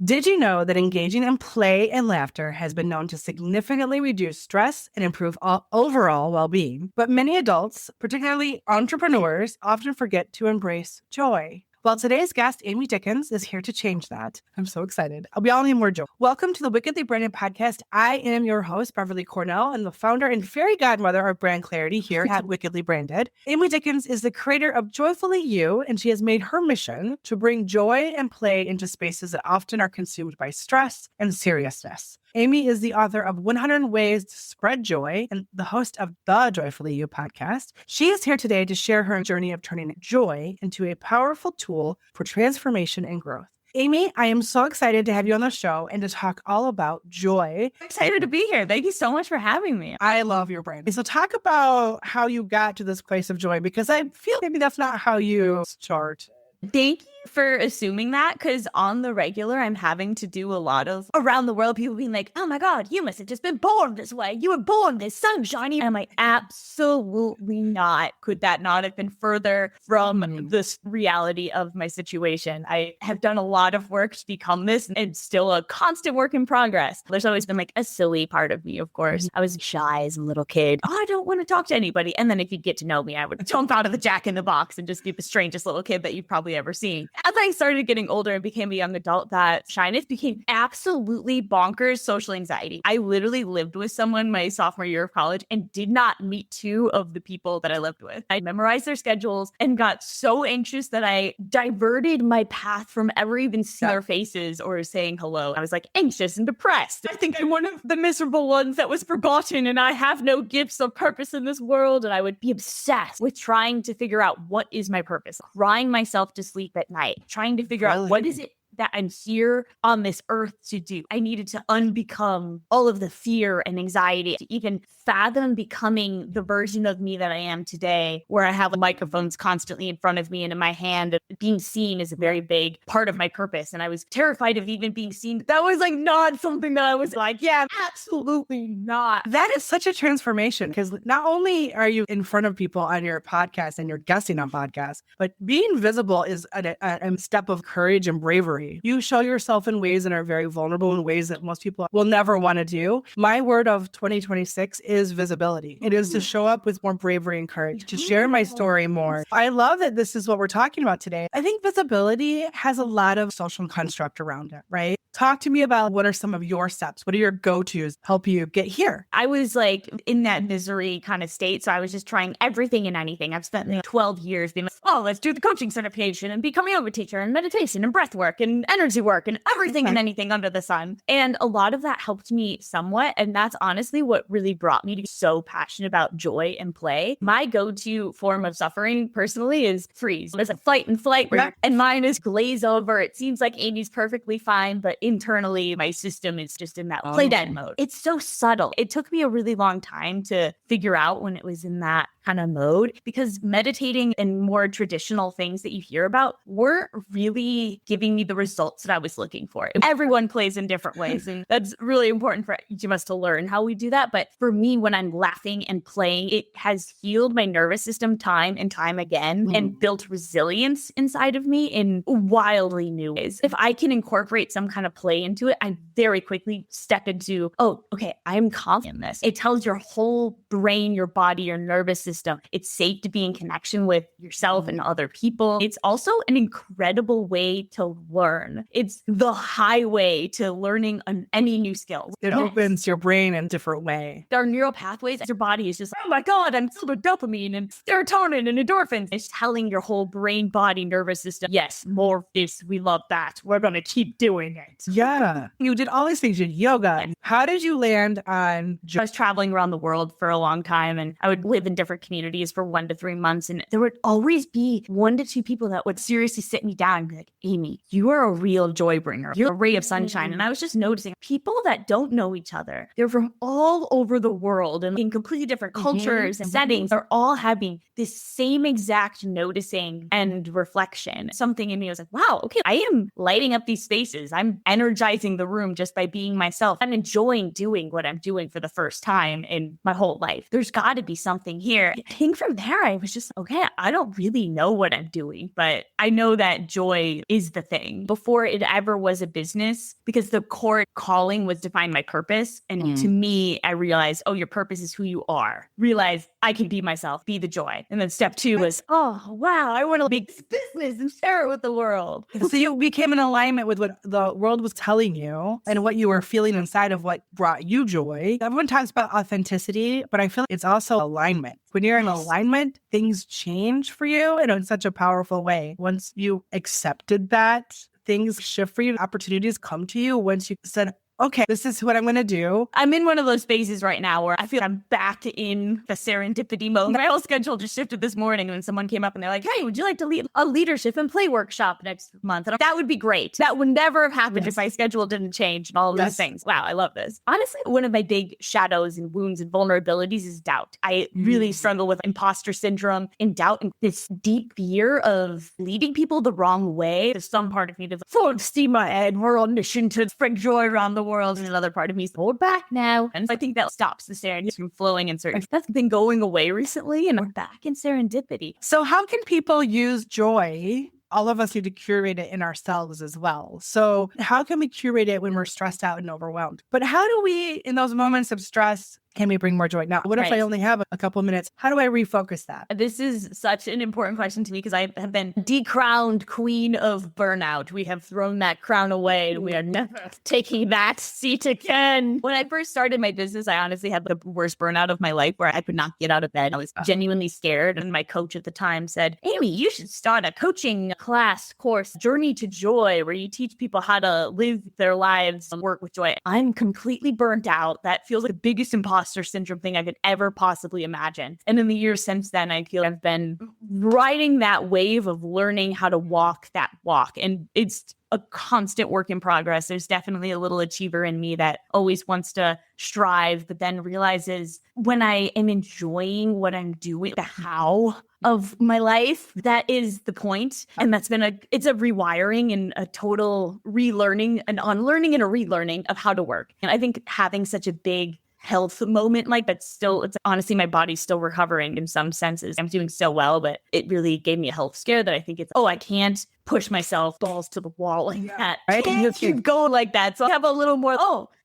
Did you know that engaging in play and laughter has been known to significantly reduce stress and improve overall well-being? But many adults, particularly entrepreneurs, often forget to embrace joy. Well, today's guest, Amy Dickens, is here to change that. I'm so excited. We all need more joy. Welcome to the Wickedly Branded podcast. I am your host, Beverly Cornell, and the founder and fairy godmother of brand clarity here at Wickedly Branded. Amy Dickens is the creator of Joyfully You, and she has made her mission to bring joy and play into spaces that often are consumed by stress and seriousness. Amy is the author of 100 Ways to Spread Joy and the host of the Joyfully You podcast. She is here today to share her journey of turning joy into a powerful tool for transformation and growth. Amy, I am so excited to have you on the show and to talk all about joy. I'm excited to be here. Thank you so much for having me. I love your brand. So talk about how you got to this place of joy, because I feel maybe that's not how you start. Thank you for assuming that, because on the regular, I'm having to do a lot of around the world people being like, oh my God, you must have just been born this way. You were born this sunshiny. And I'm like, absolutely not. Could that not have been further from this reality of my situation? I have done a lot of work to become this, and it's still a constant work in progress. There's always been like a silly part of me, of course. I was shy as a little kid. Oh, I don't want to talk to anybody. And then if you get to know me, I would jump out of the Jack in the Box and just be the strangest little kid that you've probably ever seen. As I started getting older and became a young adult, that shyness became absolutely bonkers social anxiety. I literally lived with someone my sophomore year of college and did not meet two of the people that I lived with. I memorized their schedules and got so anxious that I diverted my path from ever even seeing their faces or saying hello. I was like anxious and depressed. I think I'm one of the miserable ones that was forgotten, and I have no gifts or purpose in this world. And I would be obsessed with trying to figure out what is my purpose, crying myself to sleep at night, trying to figure out what is it that I'm here on this earth to do. I needed to unbecome all of the fear and anxiety to even fathom becoming the version of me that I am today, where I have microphones constantly in front of me and in my hand. Being seen is a very big part of my purpose. And I was terrified of even being seen. That was like not something that I was like, yeah, absolutely not. That is such a transformation, because not only are you in front of people on your podcast and you're guesting on podcasts, but being visible is a step of courage and bravery. You show yourself in ways that are very vulnerable, in ways that most people will never want to do. My word of 2026 is visibility. It is to show up with more bravery and courage, to share my story more. I love that this is what we're talking about today. I think visibility has a lot of social construct around it, right? Talk to me about what are some of your steps? What are your go-tos help you get here? I was like in that misery kind of state. So I was just trying everything and anything. I've spent 12 years being like, oh, let's do the coaching certification and become a yoga teacher and meditation and breath work and energy work and everything and anything under the sun. And a lot of that helped me somewhat. And that's honestly what really brought me to be so passionate about joy and play. My go-to form of suffering personally is freeze. There's a fight and flight, and mine is glaze over. It seems like Amy's perfectly fine, but internally my system is just in that play dead mode. It's so subtle. It took me a really long time to figure out when it was in that kind of mode, because meditating and more traditional things that you hear about weren't really giving me the results that I was looking for. Everyone plays in different ways, and that's really important for each of us to learn how we do that. But for me, when I'm laughing and playing, it has healed my nervous system time and time again and built resilience inside of me in wildly new ways. If I can incorporate some kind of play into it, I very quickly step into, oh, okay, I'm confident in this. It tells your whole brain, your body, your nervous system, it's safe to be in connection with yourself and other people. It's also an incredible way to learn. It's the highway to learning any new skill. It opens your brain in a different way. There are neural pathways. Your body is just, oh my God, I'm filled with dopamine and serotonin and endorphins. It's telling your whole brain, body, nervous system, yes, more of this. We love that. We're going to keep doing it. Yeah. You did all these things. You did yoga. How did you land on I was traveling around the world for a long time, and I would live in different communities for 1 to 3 months. And there would always be 1 to 2 people that would seriously sit me down and be like, Amy, you are a real joy bringer. You're a ray of sunshine. And I was just noticing people that don't know each other, they're from all over the world and in completely different cultures and settings, are all having this same exact noticing and reflection. Something in me was like, wow, okay, I am lighting up these spaces. I'm energizing the room just by being myself. I'm enjoying doing what I'm doing for the first time in my whole life. There's got to be something here. I think from there, I was just, okay, I don't really know what I'm doing, but I know that joy is the thing before it ever was a business, because the core calling was to find my purpose. And to me, I realized, oh, your purpose is who you are. Realize I can be myself, be the joy. And then step 2 was, oh, wow, I want to make this business and share it with the world. So you became in alignment with what the world was telling you and what you were feeling inside of what brought you joy. Everyone talks about authenticity, but I feel like it's also alignment. When you're in alignment, things change for you in such a powerful way. Once you accepted that, things shift for you, opportunities come to you once you said, okay, this is what I'm going to do. I'm in one of those phases right now where I feel I'm back in the serendipity mode. My whole schedule just shifted this morning when someone came up and they're like, hey, would you like to lead a leadership and play workshop next month? And that would be great. That would never have happened if my schedule didn't change and all of those things. Wow, I love this. Honestly, one of my big shadows and wounds and vulnerabilities is doubt. I really struggle with imposter syndrome and doubt and this deep fear of leading people the wrong way. There's some part of me that's full steam ahead. We're on mission to spread joy around the world, and another part of me is hold back now. And I think that stops the serendipity from flowing in certain. That's been going away recently, and we're back in serendipity. So how can people use joy? All of us need to curate it in ourselves as well. So how can we curate it when we're stressed out and overwhelmed? But how do we, in those moments of stress, can we bring more joy? Now, what if I only have a couple of minutes? How do I refocus that? This is such an important question to me because I have been decrowned queen of burnout. We have thrown that crown away and we are never taking that seat again. When I first started my business, I honestly had the worst burnout of my life where I could not get out of bed. I was genuinely scared. And my coach at the time said, Amy, you should start a coaching class course, Journey to Joy, where you teach people how to live their lives and work with joy. I'm completely burnt out. That feels like the biggest imposter syndrome thing I could ever possibly imagine. And in the years since then, I feel I've been riding that wave of learning how to walk that walk. And it's a constant work in progress. There's definitely a little achiever in me that always wants to strive, but then realizes when I am enjoying what I'm doing, the how of my life, that is the point. And that's been it's a rewiring and a total relearning, an unlearning and a relearning of how to work. And I think having such a big health moment like that still, it's honestly, my body's still recovering in some senses. I'm doing so well, but it really gave me a health scare that I think it's, I can't push myself balls to the wall like that. Right? Can't keep going like that. So I have a little more,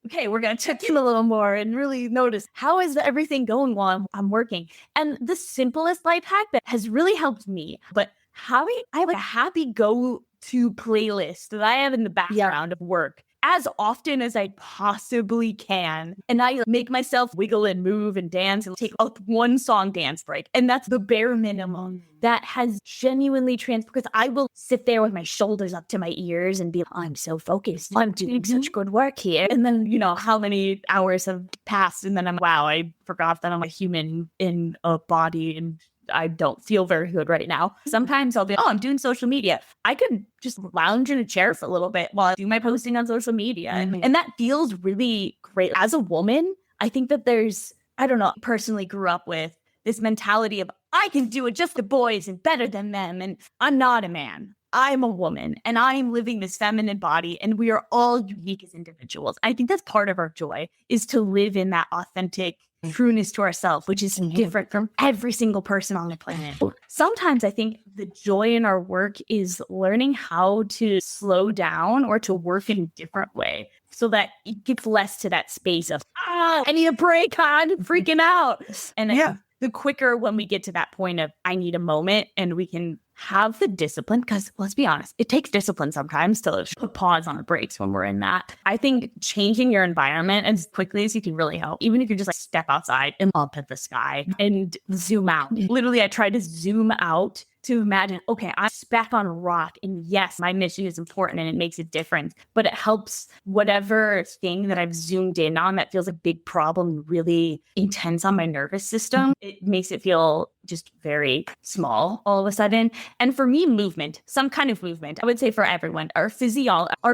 okay, we're going to check in a little more and really notice how is everything going while I'm working. And the simplest life hack that has really helped me, but I have a happy go-to playlist that I have in the background of work as often as I possibly can. And I make myself wiggle and move and dance and take a one song dance break. And that's the bare minimum that has genuinely because I will sit there with my shoulders up to my ears and be, I'm so focused. I'm doing such good work here. And then, how many hours have passed. And then I forgot that I'm a human in a body and I don't feel very good right now. Sometimes I'll be, I'm doing social media. I could just lounge in a chair for a little bit while I do my posting on social media. And that feels really great. As a woman, I think that I personally grew up with this mentality of, I can do it just the boys and better than them. And I'm not a man. I'm a woman and I'm living this feminine body and we are all unique as individuals. I think that's part of our joy is to live in that authentic trueness to ourselves, which is different from every single person on the planet. Sometimes I think the joy in our work is learning how to slow down or to work in a different way so that it gets less to that space of, I need a break, I'm freaking out. And the quicker when we get to that point of, I need a moment and we can have the discipline, because let's be honest, it takes discipline sometimes to put pause on the brakes when we're in that. I think changing your environment as quickly as you can really help. Even if you just step outside and up at the sky and zoom out. Literally, I try to zoom out to imagine, okay, I'm back on a rock. And yes, my mission is important and it makes a difference, but it helps whatever thing that I've zoomed in on that feels like a big problem, really intense on my nervous system. It makes it feel just very small all of a sudden. And for me, movement, some kind of movement, I would say for everyone, our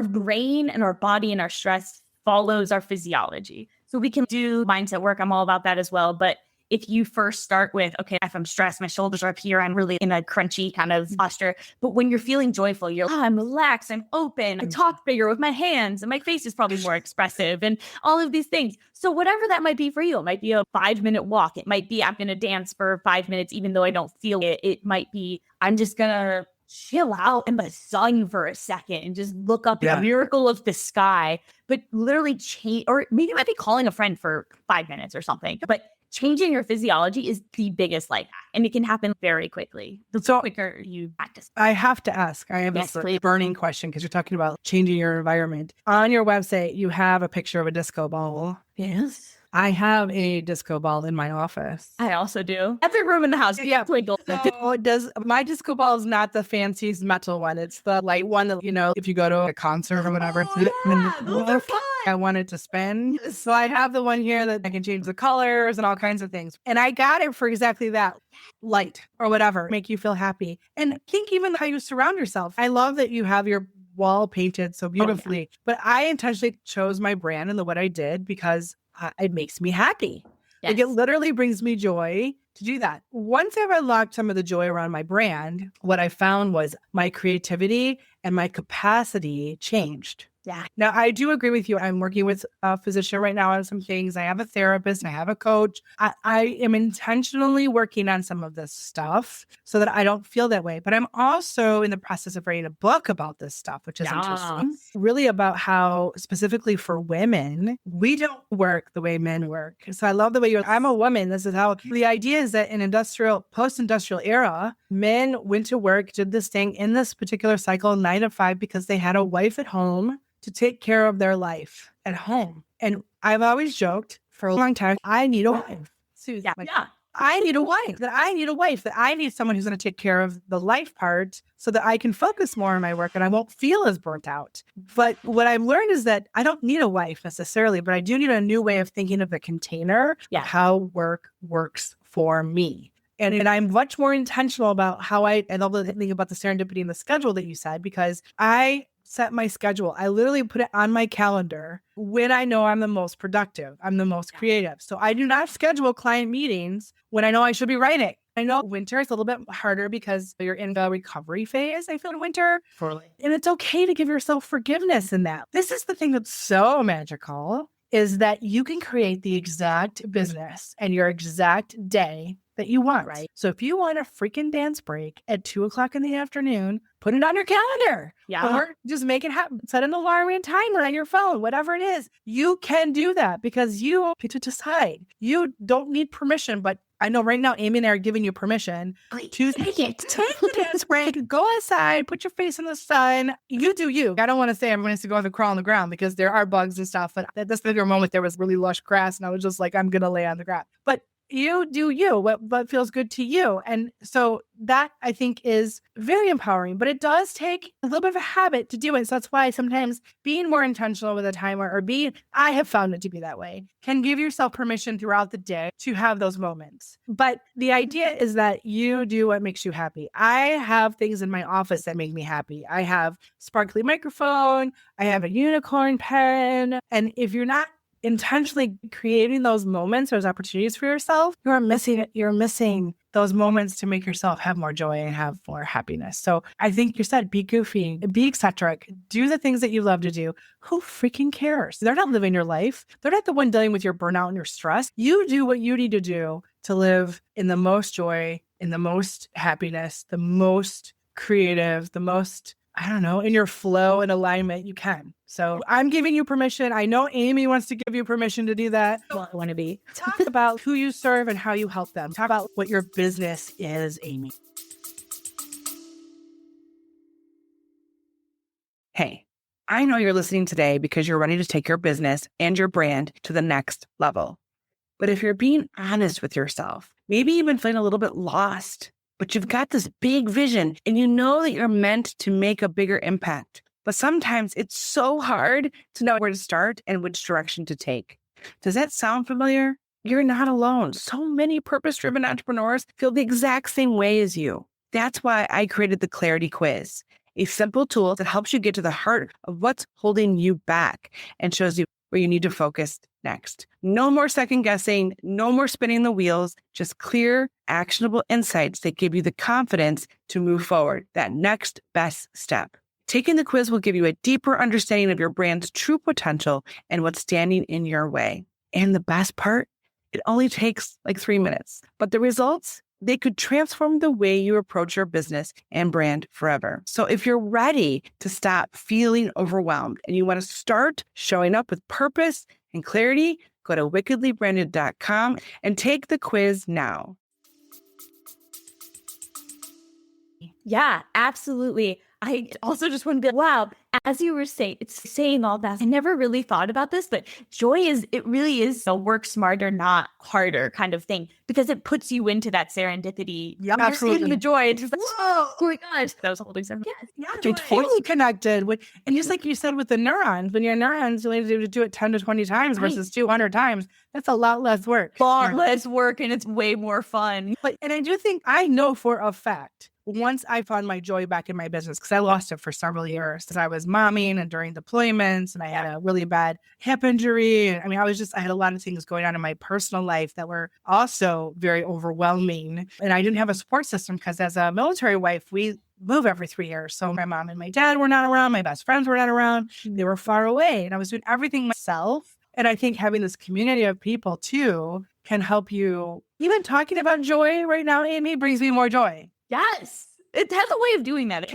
brain and our body and our stress follows our physiology. So we can do mindset work. I'm all about that as well. But if you first start with, okay, if I'm stressed, my shoulders are up here, I'm really in a crunchy kind of posture. But when you're feeling joyful, you're, I'm relaxed, I'm open, I talk bigger with my hands, and my face is probably more expressive, and all of these things. So whatever that might be for you, it might be a 5-minute walk. It might be, I'm going to dance for 5 minutes, even though I don't feel it. It might be, I'm just going to chill out in the sun for a second and just look up at the miracle of the sky, but literally change, or maybe it might be calling a friend for 5 minutes or something, but changing your physiology is the biggest life hack, and it can happen very quickly. The quicker you practice. I have to ask, I have this burning question because you're talking about changing your environment. On your website, you have a picture of a disco ball. Yes. I have a disco ball in my office. I also do. Every room in the house. Yeah. So my disco ball is not the fanciest metal one. It's the light one that, if you go to a concert or whatever, I want it to spin. So I have the one here that I can change the colors and all kinds of things. And I got it for exactly that. Light or whatever, make you feel happy. And think even how you surround yourself. I love that you have your wall painted so beautifully, but I intentionally chose my brand and what I did because it makes me happy. Yes. Like it literally brings me joy to do that. Once I've unlocked some of the joy around my brand, what I found was my creativity and my capacity changed. Yeah. Now, I do agree with you. I'm working with a physician right now on some things. I have a therapist. I have a coach. I am intentionally working on some of this stuff so that I don't feel that way. But I'm also in the process of writing a book about this stuff, which is interesting. Really about how, specifically for women, we don't work the way men work. So I love the way I'm a woman. This is how the idea is that in post-industrial era, men went to work, did this thing in this particular cycle, 9 to 5, because they had a wife at home to take care of their life at home. And I've always joked for a long time, I need a wife. Susan, I need a wife, that I need someone who's going to take care of the life part so that I can focus more on my work and I won't feel as burnt out. But what I've learned is that I don't need a wife necessarily, but I do need a new way of thinking of the container of how work works for me. And I'm much more intentional about how I love the thing about the serendipity and the schedule that you said, because I set my schedule. I literally put it on my calendar when I know I'm the most productive, I'm the most creative. So I do not schedule client meetings when I know I should be writing. I know winter is a little bit harder because you're in the recovery phase, I feel, in winter. Totally. And it's okay to give yourself forgiveness in that. This is the thing that's so magical, is that you can create the exact business and your exact day that you want, right? So if you want a freaking dance break at 2:00 in the afternoon, put it on your calendar. Or just make it happen. Set an alarm and timer on your phone, whatever it is. You can do that because you get to decide. You don't need permission, but I know right now, Amy and I are giving you permission to take the dance break, go outside, put your face in the sun. You do you. I don't want to say I'm going to go and crawl on the ground because there are bugs and stuff. But at this particular moment, there was really lush grass and I was just like, I'm going to lay on the ground. But you do you, what feels good to you. And so that, I think, is very empowering, but it does take a little bit of a habit to do it. So that's why sometimes being more intentional with a timer I have found it to be that way, can give yourself permission throughout the day to have those moments. But the idea is that you do what makes you happy. I have things in my office that make me happy. I have sparkly microphone. I have a unicorn pen. And if you're not intentionally creating those moments, those opportunities for yourself, you're missing those moments to make yourself have more joy and have more happiness. So I think you said, be goofy, be eccentric, do the things that you love to do. Who freaking cares? They're not living your life. They're not the one dealing with your burnout and your stress. You do what you need to do to live in the most joy, in the most happiness, the most creative, the most, in your flow and alignment you can. So I'm giving you permission. I know Amy wants to give you permission to do that. Well, I want to be. Talk about who you serve and how you help them. Talk about what your business is, Amy. Hey, I know you're listening today because you're ready to take your business and your brand to the next level. But if you're being honest with yourself, maybe even feeling a little bit lost, but you've got this big vision and you know that you're meant to make a bigger impact. But sometimes it's so hard to know where to start and which direction to take. Does that sound familiar? You're not alone. So many purpose-driven entrepreneurs feel the exact same way as you. That's why I created the Clarity Quiz, a simple tool that helps you get to the heart of what's holding you back and shows you where you need to focus next. No more second guessing, no more spinning the wheels, just clear, actionable insights that give you the confidence to move forward, that next best step. Taking the quiz will give you a deeper understanding of your brand's true potential and what's standing in your way. And the best part, it only takes like 3 minutes, but the results, they could transform the way you approach your business and brand forever. So if you're ready to stop feeling overwhelmed and you want to start showing up with purpose and clarity, go to wickedlybranded.com and take the quiz now. Yeah, absolutely. I also just want to be like, wow, as you were saying all that, I never really thought about this, but joy it really is a work smarter, not harder kind of thing, because it puts you into that serendipity. Yeah, You're absolutely. in the joy. It's just like, whoa, oh my gosh. That was holding something. Yes, Yeah, you're totally connected with, and just like you said with the neurons, when your neurons, you need to do it 10 to 20 times versus 200 times. That's a lot less work. Far less work, and it's way more fun. And I do think I know for a fact, once I found my joy back in my business, because I lost it for several years as I was momming and during deployments, and I had a really bad hip injury. And I mean, I had a lot of things going on in my personal life that were also very overwhelming. And I didn't have a support system because as a military wife, we move every 3 years. So my mom and my dad were not around. My best friends were not around. They were far away. And I was doing everything myself. And I think having this community of people too can help you. Even talking about joy right now, Amy, brings me more joy. Yes. It has a way of doing that.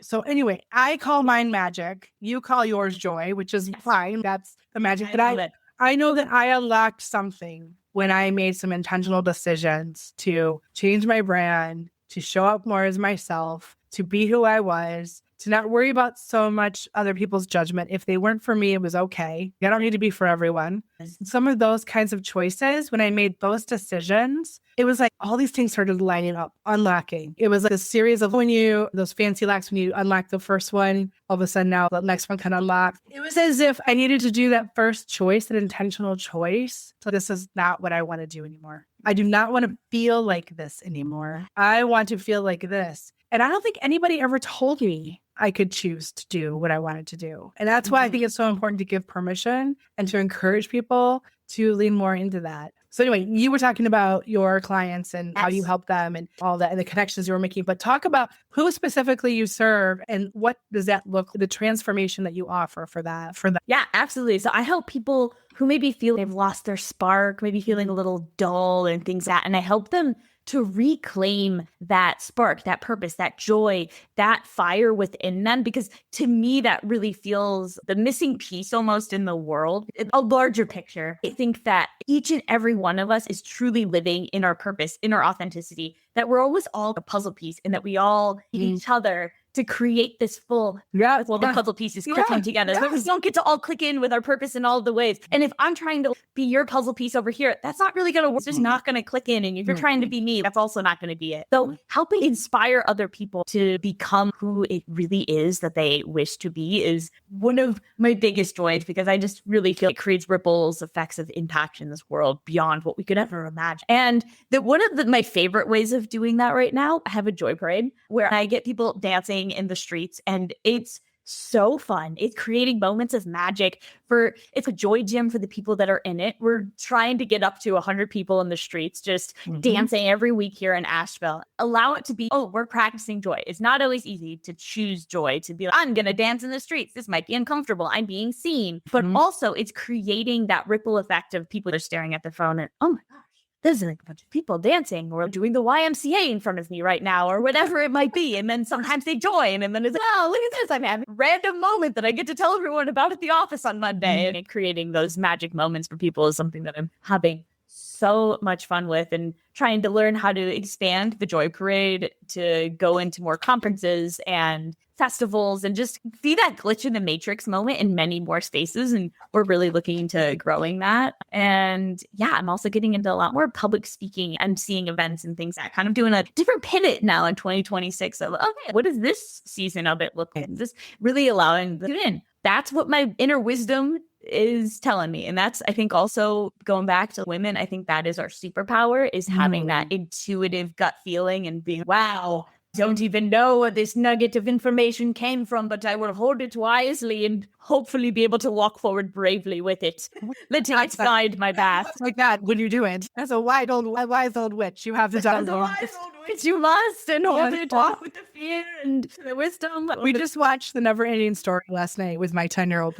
So anyway, I call mine magic. You call yours joy, which is fine. That's the magic that I know that I unlocked something when I made some intentional decisions to change my brand, to show up more as myself, to be who I was, to not worry about so much other people's judgment. If they weren't for me, it was okay. I don't need to be for everyone. Some of those kinds of choices, when I made those decisions, it was like all these things started lining up, unlocking. It was like a series of those fancy locks, when you unlock the first one, all of a sudden now the next one can unlock. It was as if I needed to do that first choice, that intentional choice. So this is not what I want to do anymore. I do not want to feel like this anymore. I want to feel like this. And I don't think anybody ever told me I could choose to do what I wanted to do. And that's why I think it's so important to give permission and to encourage people to lean more into that. So anyway, you were talking about your clients and how you help them and all that and the connections you were making, but talk about who specifically you serve and what does that look like, the transformation that you offer for that. Yeah, absolutely. So I help people who maybe feel they've lost their spark, maybe feeling a little dull and things like that. And I help them to reclaim that spark, that purpose, that joy, that fire within them. Because to me, that really feels the missing piece almost in the world. A larger picture. I think that each and every one of us is truly living in our purpose, in our authenticity, that we're always all a puzzle piece and that we all need each other to create this full the puzzle pieces clicking together. So we don't get to all click in with our purpose in all the ways. And if I'm trying to be your puzzle piece over here, that's not really going to work. It's just not going to click in. And if you're trying to be me, that's also not going to be it. So helping inspire other people to become who it really is that they wish to be is one of my biggest joys, because I just really feel it creates ripples effects of impact in this world beyond what we could ever imagine. And that one of my favorite ways of doing that right now, I have a joy parade where I get people dancing in the streets, and it's so fun. It's creating moments of magic it's a joy gym for the people that are in it. We're trying to get up to 100 people in the streets, just dancing every week here in Asheville. Allow it to be, we're practicing joy. It's not always easy to choose joy, to be like, I'm going to dance in the streets. This might be uncomfortable. I'm being seen. But also it's creating that ripple effect of people that are staring at their phone and, oh my gosh, there's like a bunch of people dancing or doing the YMCA in front of me right now or whatever it might be. And then sometimes they join and then it's like, oh, look at this. I'm having a random moment that I get to tell everyone about at the office on Monday. And creating those magic moments for people is something that I'm having so much fun with, and trying to learn how to expand the Joy Parade to go into more conferences and festivals and just see that glitch in the matrix moment in many more spaces. And we're really looking into growing that. And yeah, I'm also getting into a lot more public speaking and seeing events and things, that kind of doing a different pivot now in 2026 of, okay, what does this season of it look like? Just really allowing them in. That's what my inner wisdom is telling me. And that's, I think, also going back to women, I think that is our superpower, is having that intuitive gut feeling and being, wow, don't even know where this nugget of information came from, but I will hold it wisely and hopefully be able to walk forward bravely with it, letting it guide my path. Like that when you do it. As a wise old witch, you have to As a wise old witch, you must, in order to walk with the fear and the wisdom. We just watched The Never-Ending Story last night with my 10-year-old.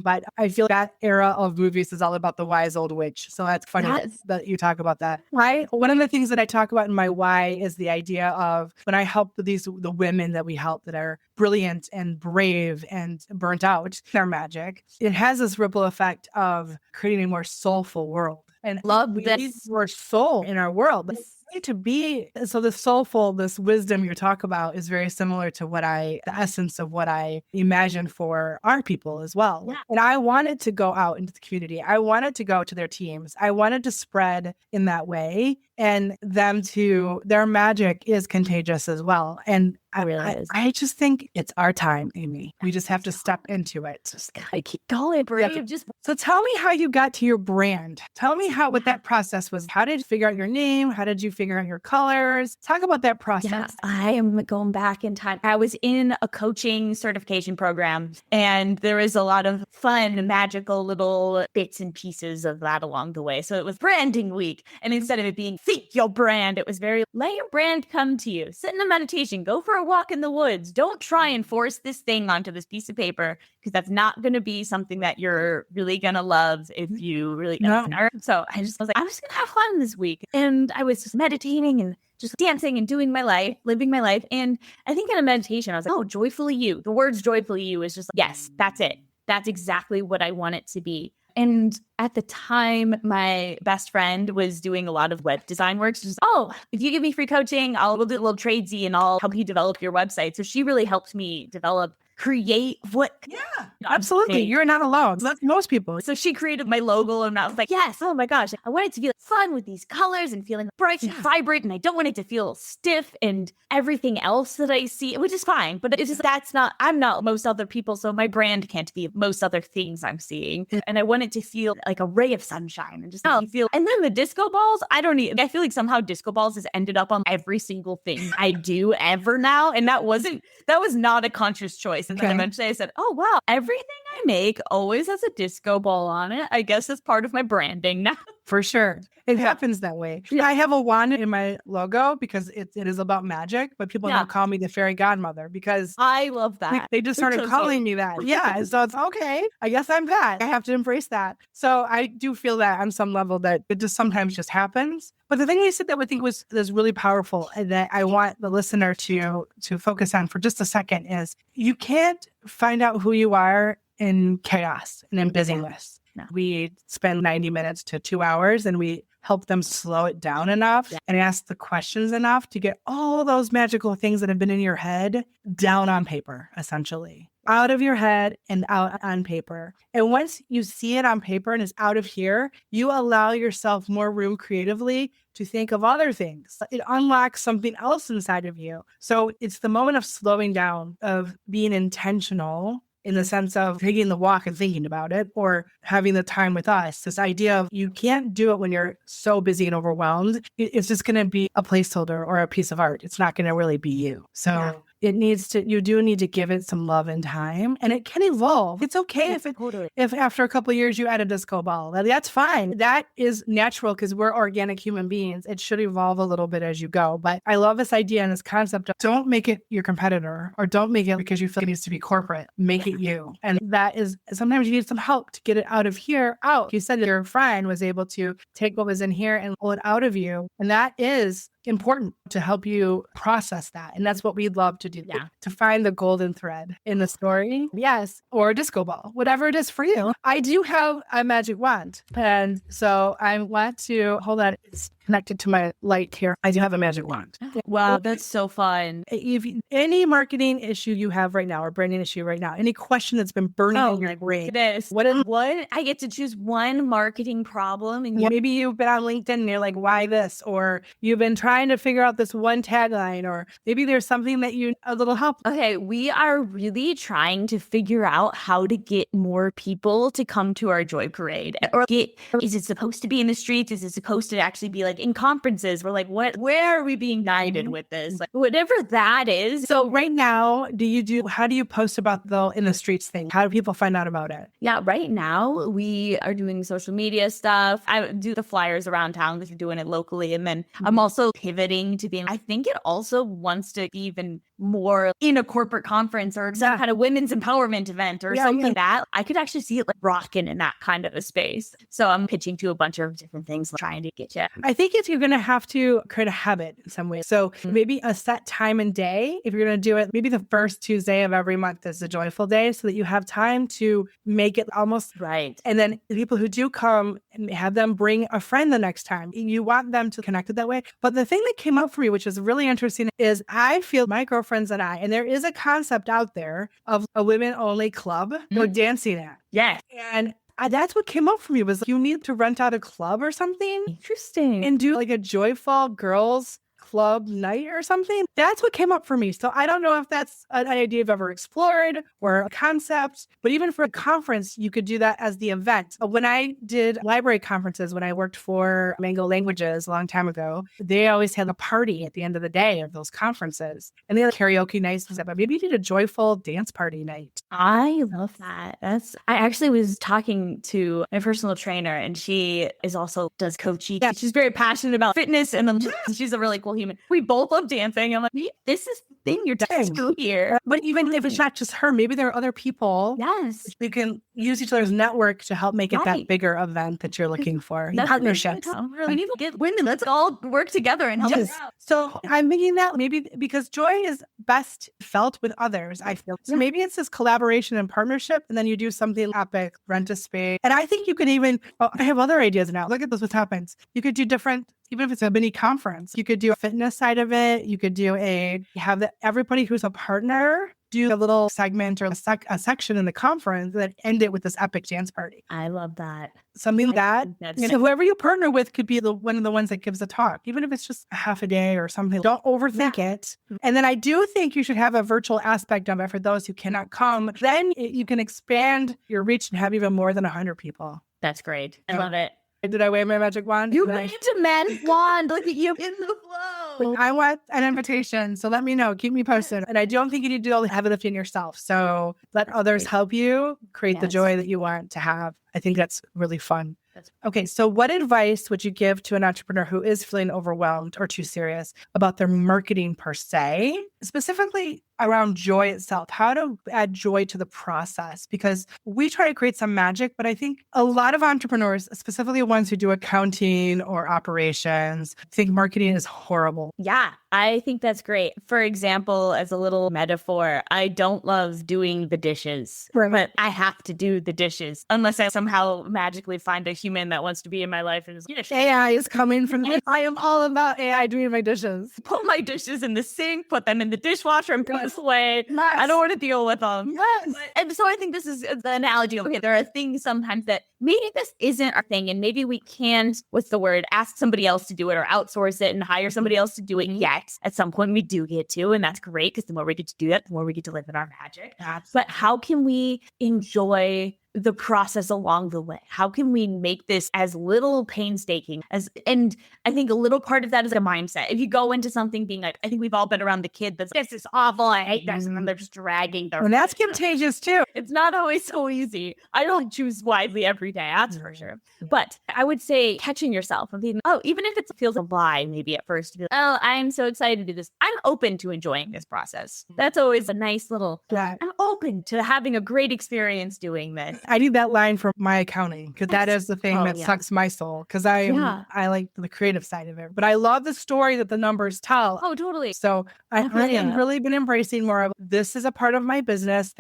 But I feel that era of movies is all about the wise old witch. So that's funny that you talk about that. One of the things that I talk about in my why is the idea of when I help the women that we help that are brilliant and brave and burnt out, their magic, it has this ripple effect of creating a more soulful world. And love we this. need more soul in our world. To be so the soulful, this wisdom you talk about is very similar to the essence of what I imagine for our people as well. Yeah. And I wanted to go out into the community. I wanted to go to their teams. I wanted to spread in that way, and their magic is contagious as well. And I just think it's our time, Amy. We just have to step into it. Just gotta keep going, brave. So tell me how you got to your brand. Tell me what that process was. How did you figure out your name? How did you figure out your colors? Talk about that process. Yeah, I am going back in time. I was in a coaching certification program, and there was a lot of fun, magical little bits and pieces of that along the way. So it was branding week. And instead of it being think your brand, it was very let your brand come to you. Sit in a meditation, go for a walk in the woods. Don't try and force this thing onto this piece of paper, because that's not going to be something that you're really going to love if you really don't. So I just was like, I'm just going to have fun this week. And I was just meditating and just dancing and doing my life, living my life. And I think in a meditation, I was like, oh, joyfully you. The words joyfully you is just like, yes, that's it. That's exactly what I want it to be. And at the time, my best friend was doing a lot of web design work. So just, if you give me free coaching, we'll do a little tradesy and I'll help you develop your website. So she really helped me create what. Yeah, absolutely. You're not alone. That's most people. So she created my logo, and I was like, yes, oh my gosh. I want it to feel fun with these colors and feeling bright and vibrant. And I don't want it to feel stiff and everything else that I see, which is fine. But it's just, I'm not most other people. So my brand can't be most other things I'm seeing. And I want it to feel like a ray of sunshine and just feel. And then the disco balls, I feel like somehow disco balls has ended up on every single thing I do ever now. And that was not a conscious choice. And then eventually I said, oh, wow, everything I make always has a disco ball on it. I guess it's part of my branding now. For sure. It happens that way. Yeah. I have a wand in my logo because it is about magic, but people now call me the fairy godmother because I love that. They just started calling me that. Yeah. So it's okay. I guess I'm that. I have to embrace that. So I do feel that on some level that it just sometimes just happens. But the thing you said that I think was really powerful and that I want the listener to focus on for just a second is you can't find out who you are in chaos and in busyness. No. We spend 90 minutes to 2 hours and we help them slow it down enough and ask the questions enough to get all those magical things that have been in your head down on paper, essentially. Out of your head and out on paper. And once you see it on paper and it's out of here, you allow yourself more room creatively to think of other things. It unlocks something else inside of you. So it's the moment of slowing down, of being intentional in the sense of taking the walk and thinking about it or having the time with us. This idea of you can't do it when you're so busy and overwhelmed. It's just going to be a placeholder or a piece of art. It's not going to really be you. So you do need to give it some love and time, and it can evolve. It's okay if after a couple of years you add a disco ball. That's fine. That is natural because we're organic human beings. It should evolve a little bit as you go. But I love this idea and this concept of don't make it your competitor or don't make it because you feel it needs to be corporate. Make it you. And that is sometimes you need some help to get it out of here, out. You said that your friend was able to take what was in here and pull it out of you. And that is important to help you process that. And that's what we'd love to do, to find the golden thread in the story. Yes. Or a disco ball, whatever it is for you. I do have a magic wand. And so I want to hold on. It's connected to my light here. I do have a magic wand. Wow, that's so fun. If any marketing issue you have right now or branding issue right now, any question that's been burning in your brain. I get to choose one marketing problem. And maybe you've been on LinkedIn and you're like, why this? Or you've been trying to figure out this one tagline, or maybe there's something that you a little help. Okay, we are really trying to figure out how to get more people to come to our Joy Parade. Or is it supposed to be in the streets? Is it supposed to actually be like like in conferences, we're like, where are we being guided with this? Like, whatever that is. So right now, how do you post about the in the streets thing? How do people find out about it? Yeah, right now we are doing social media stuff. I do the flyers around town because we're doing it locally. And then I'm also pivoting to being, I think it also wants to be even more in a corporate conference or some kind of women's empowerment event or something like that. I could actually see it like rocking in that kind of a space. So I'm pitching to a bunch of different things, trying to get you. I think you're going to have to create a habit in some way. So maybe a set time and day, if you're going to do it, maybe the first Tuesday of every month is a joyful day so that you have time to make it almost right. And then the people who do come, and have them bring a friend the next time. You want them to connect it that way. But the thing that came up for me, which is really interesting, is I feel my girlfriends and I, and there is a concept out there of a women-only club go dancing at. Yes. And that's what came up for me was you need to rent out a club or something. Interesting. And do like a joyful girls club night or something. That's what came up for me. So I don't know if that's an idea I've ever explored or a concept, but even for a conference, you could do that as the event. When I did library conferences, when I worked for Mango Languages a long time ago, they always had a party at the end of the day of those conferences. And they had karaoke nights and stuff, but maybe you need a joyful dance party night. I love that. I actually was talking to my personal trainer and she is also does coaching. Yeah. She's very passionate about fitness and then she's a really cool human. We both love dancing. I'm like, this is the thing you're trying to do here. But even if it's not just her, maybe there are other people. Yes. You can use each other's network to help make it that bigger event that you're looking for. Partnerships. We need to get women. Let's all work together and help us out. So I'm thinking that maybe because joy is best felt with others, I feel. So maybe it's this collaboration and partnership, and then you do something epic, rent a space. And I think you could even, I have other ideas now. Look at this, what happens. You could do different, even if it's a mini conference, you could do a fitness side of it. You could do everybody who's a partner do a little segment or a section in the conference that end it with this epic dance party. I love that. Something like that. So whoever you partner with could be one of the ones that gives a talk, even if it's just a half a day or something. Don't overthink it. And then I do think you should have a virtual aspect of it for those who cannot come. Then you can expand your reach and have even more than 100 people. That's great. I love it. Did I wave my magic wand? You waved a magic wand. Look at you in the flow. I want an invitation. So let me know. Keep me posted. And I don't think you need to do all the heavy lifting yourself. So let others help you create the joy that you want to have. I think that's really fun. Okay, so what advice would you give to an entrepreneur who is feeling overwhelmed or too serious about their marketing per se, specifically around joy itself, how to add joy to the process? Because we try to create some magic, but I think a lot of entrepreneurs, specifically ones who do accounting or operations, think marketing is horrible. Yeah, I think that's great. For example, as a little metaphor, I don't love doing the dishes, but I have to do the dishes unless I somehow magically find a human that wants to be in my life and is like, AI is coming from me. I am all about AI doing my dishes. Put my dishes in the sink, put them in the dishwasher and put this away. I don't want to deal with them. Yes. And so I think this is the analogy of, okay, there are things sometimes that maybe this isn't our thing and maybe we can, what's the word, ask somebody else to do it or outsource it and hire somebody else to do it. Yet at some point we do get to, and that's great because the more we get to do that, the more we get to live in our magic. But how can we enjoy the process along the way? How can we make this as little painstaking and I think a little part of that is a mindset. If you go into something being like, I think we've all been around the kid that's, this is awful, I hate this, and then they're just dragging their. And that's contagious too. It's not always so easy. I don't choose wisely every day, that's for sure. But I would say catching yourself and being, even if it feels a lie, maybe at first, to be like, I'm so excited to do this. I'm open to enjoying this process. That's always a nice little, I'm open to having a great experience doing this. I need that line for my accounting because that is the thing that sucks my soul because I like the creative side of it. But I love the story that the numbers tell. Oh, totally. So I have really been embracing more of this is a part of my business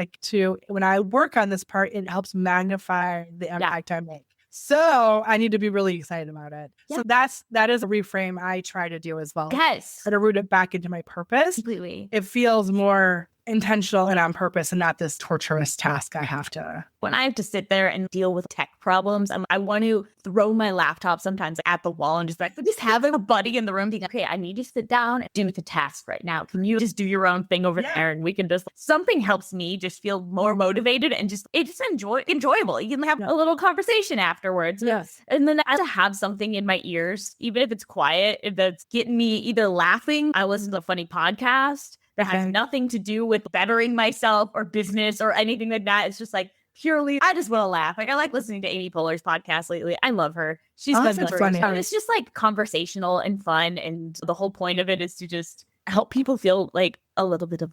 when I work on this part, it helps magnify the impact I make. So I need to be really excited about it. Yeah. So that is a reframe I try to do as well. Yes. To root it back into my purpose. Completely. It feels more intentional and on purpose and not this torturous task I have to. When I have to sit there and deal with tech problems, I want to throw my laptop sometimes at the wall and just have a buddy in the room being like, okay, I need you to sit down and do the task right now. Can you just do your own thing over there? And we can just, something helps me just feel more motivated and it's enjoyable. You can have a little conversation afterwards. Yes. And then I have something in my ears, even if it's quiet, if that's getting me either laughing. I listen to a funny podcast that has nothing to do with bettering myself or business or anything like that. It's just like purely, I just want to laugh. Like I like listening to Amy Poehler's podcast lately. I love her. She's funny. It's just like conversational and fun. And the whole point of it is to just help people feel like a little bit of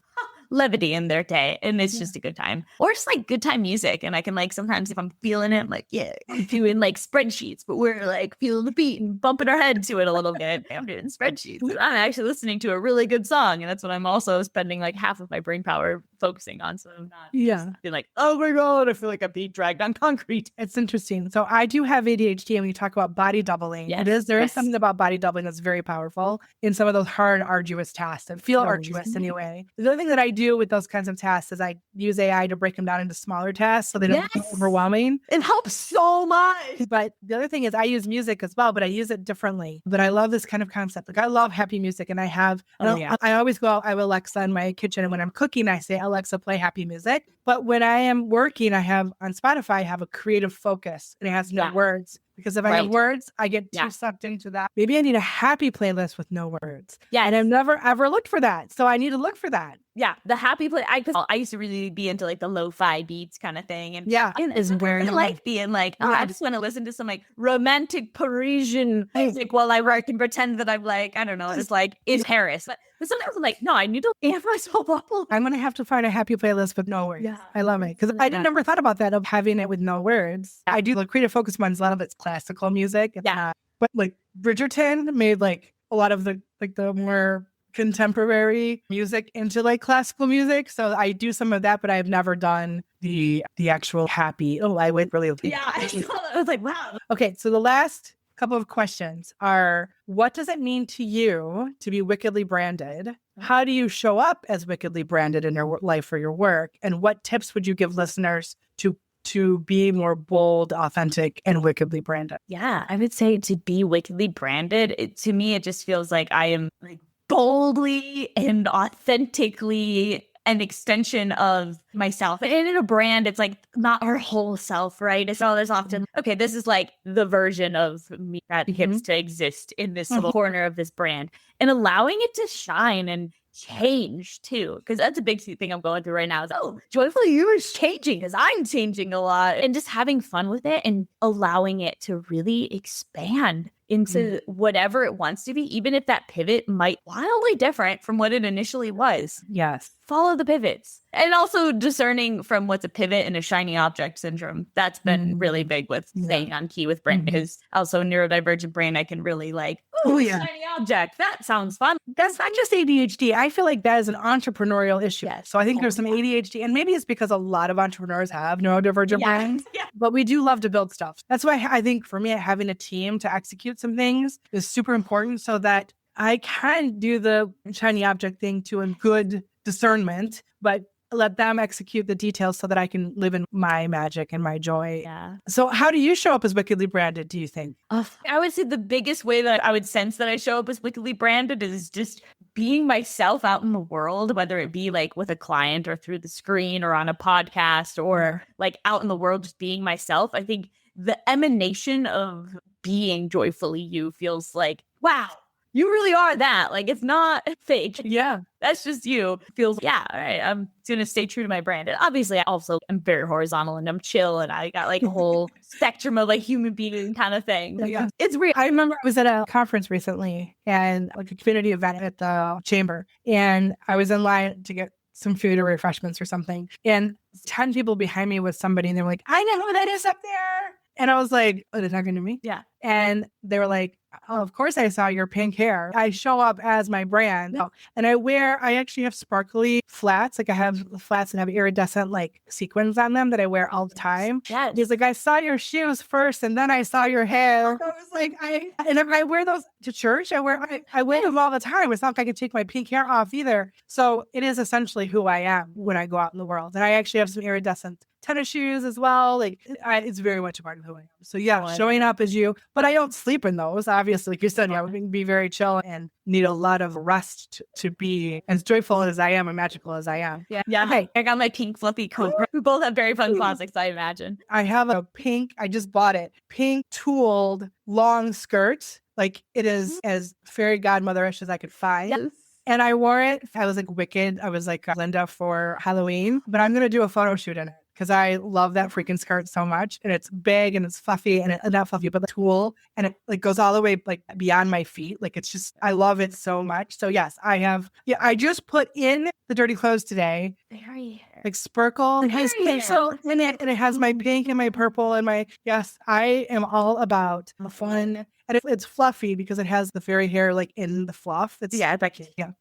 levity in their day. And it's just a good time. Or it's like good time music. And I can like, sometimes if I'm feeling it, I'm like, yeah, I'm doing like spreadsheets, but we're like feeling the beat and bumping our head to it a little bit. I'm doing spreadsheets. I'm actually listening to a really good song. And that's what I'm also spending like half of my brain power focusing on. So I'm not being like, oh my God, I feel like I'm being dragged on concrete. It's interesting. So I do have ADHD, and when you talk about body doubling, there is something about body doubling that's very powerful in some of those hard, arduous tasks that feel arduous anyway. The other thing that I do with those kinds of tasks is I use AI to break them down into smaller tasks so they don't become overwhelming. It helps so much. But the other thing is I use music as well, but I use it differently. But I love this kind of concept. Like I love happy music, and I have, I always go out, I have Alexa in my kitchen, and when I'm cooking, I say, Alexa, play happy music. But when I am working, I have on Spotify, I have a creative focus, and it has no words. Because if I have words, I get too sucked into that. Maybe I need a happy playlist with no words. Yeah. And I've never ever looked for that. So I need to look for that. Yeah. The happy play. I used to really be into like the lo-fi beats kind of thing. And is where I like being like, I just want to listen to some like romantic Parisian music while I work and pretend that I'm like, I don't know, it's like in Paris. But sometimes I'm like, no, I need to amp myself up. I'm going to have to find a happy playlist with no words. Yeah. I love it. Because I never thought about that, of having it with no words. I do the creative focus ones. A lot of it's classical music. But like Bridgerton made like a lot of the more contemporary music into like classical music. So I do some of that, but I've never done the actual happy. Oh, I went really. Yeah. I saw that. I was like, wow. Okay. So the last couple of questions are, what does it mean to you to be wickedly branded? How do you show up as wickedly branded in your life or your work? And what tips would you give listeners to be more bold, authentic, and wickedly branded? Yeah, I would say to be wickedly branded, to me, it just feels like I am like boldly and authentically an extension of myself. And in a brand, it's like not our whole self, right? So there's often, okay, this is like the version of me that gets to exist in this little corner of this brand, and allowing it to shine and change too, because that's a big thing I'm going through right now. Is, joyfully you is changing because I'm changing a lot, and just having fun with it and allowing it to really expand into whatever it wants to be, even if that pivot might wildly different from what it initially was. Yes. Follow the pivots. And also discerning from what's a pivot and a shiny object syndrome. That's been really big with staying on key with brain, because also neurodivergent brain, I can really like, shiny object. That sounds fun. That's not just ADHD. I feel like that is an entrepreneurial issue. Yes. So I think there's some ADHD, and maybe it's because a lot of entrepreneurs have neurodivergent brains, but we do love to build stuff. That's why I think for me, having a team to execute some things is super important, so that I can do the shiny object thing to a good discernment, but let them execute the details so that I can live in my magic and my joy. Yeah. So how do you show up as wickedly branded, do you think? I would say the biggest way that I would sense that I show up as wickedly branded is just being myself out in the world, whether it be like with a client or through the screen or on a podcast or like out in the world, just being myself. I think the emanation of being joyfully you feels like, wow, you really are that. Like, it's not fake. Yeah. That's just you. Feels, all right, I'm going to stay true to my brand. And obviously, I also am very horizontal and I'm chill, and I got like a whole spectrum of like human being kind of thing. Yeah. It's real. I remember I was at a conference recently, and like a community event at the chamber, and I was in line to get some food or refreshments or something. And 10 people behind me was somebody, and they were like, I know who that is up there. And I was like, oh, they're talking to me? Yeah. And they were like, oh, of course I saw your pink hair. I show up as my brand. Oh, and I actually have sparkly flats. Like I have flats that have iridescent like sequins on them that I wear all the time. Yes. He's like, I saw your shoes first and then I saw your hair. I was like, and if I wear those to church, I wear them all the time. It's not like I can take my pink hair off either. So it is essentially who I am when I go out in the world. And I actually have some iridescent tennis shoes as well. Like it's very much a part of who I am. So yeah, showing up as you, but I don't sleep in those. Obviously, like you said, I would be very chill and need a lot of rest to be as joyful as I am and magical as I am. Yeah. Hey, I got my pink fluffy coat. We both have very fun closets, I imagine. I have a pink, I just bought it, pink tooled long skirt. Like it is as fairy godmother-ish as I could find. Yes. And I wore it. I was like wicked. I was like Linda for Halloween, but I'm going to do a photo shoot in it because I love that freaking skirt so much. And it's big and it's fluffy and not fluffy, but the tulle. And it like goes all the way like beyond my feet. Like it's just, I love it so much. So yes, I just put in the dirty clothes today. Very Like sparkle. It has so in it, and it has my pink and my purple and my, yes, I am all about the fun. And it's fluffy because it has the fairy hair like in the fluff. It's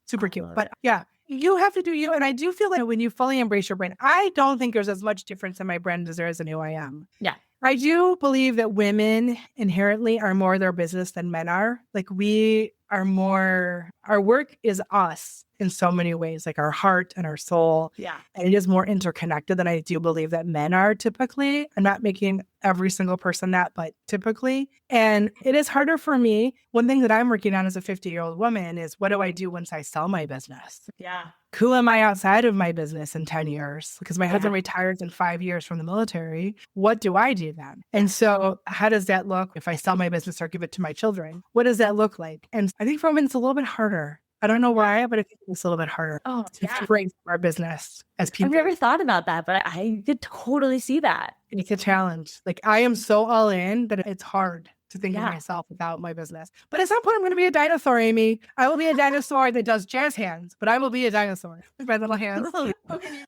super cute. But yeah, you have to do you. And I do feel like when you fully embrace your brand, I don't think there's as much difference in my brand as there is in who I am. Yeah. I do believe that women inherently are more their business than men are. Like we are more, our work is us in so many ways, like our heart and our soul. Yeah. And it is more interconnected than I do believe that men are typically. I'm not making every single person that, but typically. And it is harder for me. One thing that I'm working on as a 50-year-old woman is what do I do once I sell my business? Yeah. Who am I outside of my business in 10 years? Because my husband retires in 5 years from the military. What do I do then? And so how does that look if I sell my business or give it to my children? What does that look like? And I think for women, it's a little bit harder. I don't know why, but I think it's a little bit harder to bring our business as people. I've never thought about that, but I could totally see that. It's a challenge. Like I am so all in that it's hard to think of myself without my business. But at some point, I'm going to be a dinosaur, Amy. I will be a dinosaur that does jazz hands, but I will be a dinosaur with my little hands.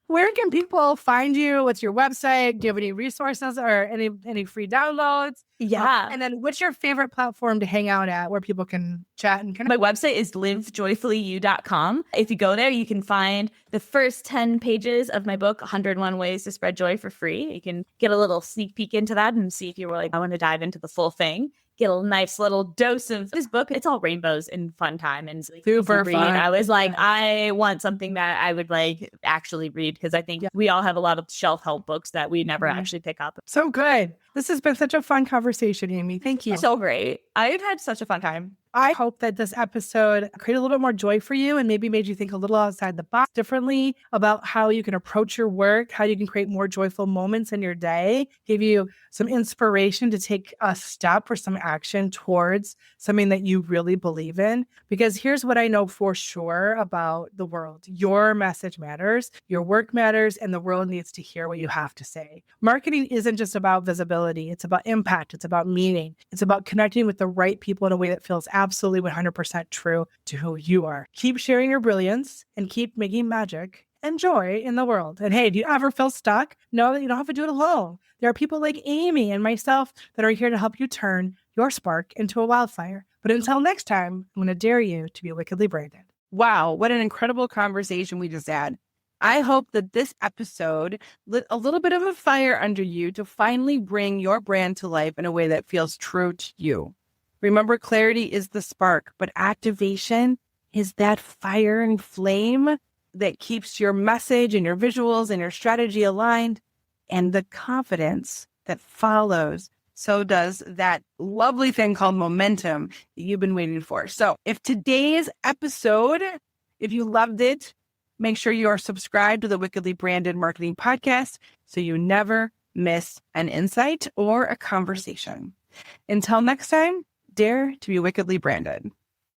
Where can people find you? What's your website? Do you have any resources or any free downloads? Yeah. And then what's your favorite platform to hang out at where people can chat and connect? My website is livejoyfullyu.com. If you go there, you can find the first 10 pages of my book, 101 Ways to Spread Joy for free. You can get a little sneak peek into that and see if you were like, I want to dive into the full thing. Get a nice little dose of this book. It's all rainbows and fun time and super fun. I was like, I want something that I would like actually read because I think we all have a lot of shelf help books that we never actually pick up. So good. This has been such a fun conversation, Amy. Thank you. So great. I've had such a fun time. I hope that this episode created a little bit more joy for you and maybe made you think a little outside the box differently about how you can approach your work, how you can create more joyful moments in your day, give you some inspiration to take a step or some action towards something that you really believe in. Because here's what I know for sure about the world. Your message matters, your work matters, and the world needs to hear what you have to say. Marketing isn't just about visibility. It's about impact. It's about meaning. It's about connecting with the right people in a way that feels absolutely 100% true to who you are. Keep sharing your brilliance and keep making magic and joy in the world. And hey, do you ever feel stuck? Know that you don't have to do it alone. There are people like Amy and myself that are here to help you turn your spark into a wildfire. But until next time, I'm going to dare you to be wickedly branded. Wow, what an incredible conversation we just had. I hope that this episode lit a little bit of a fire under you to finally bring your brand to life in a way that feels true to you. Remember, clarity is the spark, but activation is that fire and flame that keeps your message and your visuals and your strategy aligned, and the confidence that follows. So does that lovely thing called momentum that you've been waiting for. So if today's episode, if you loved it, make sure you are subscribed to the Wickedly Branded Marketing Podcast so you never miss an insight or a conversation. Until next time, dare to be wickedly branded.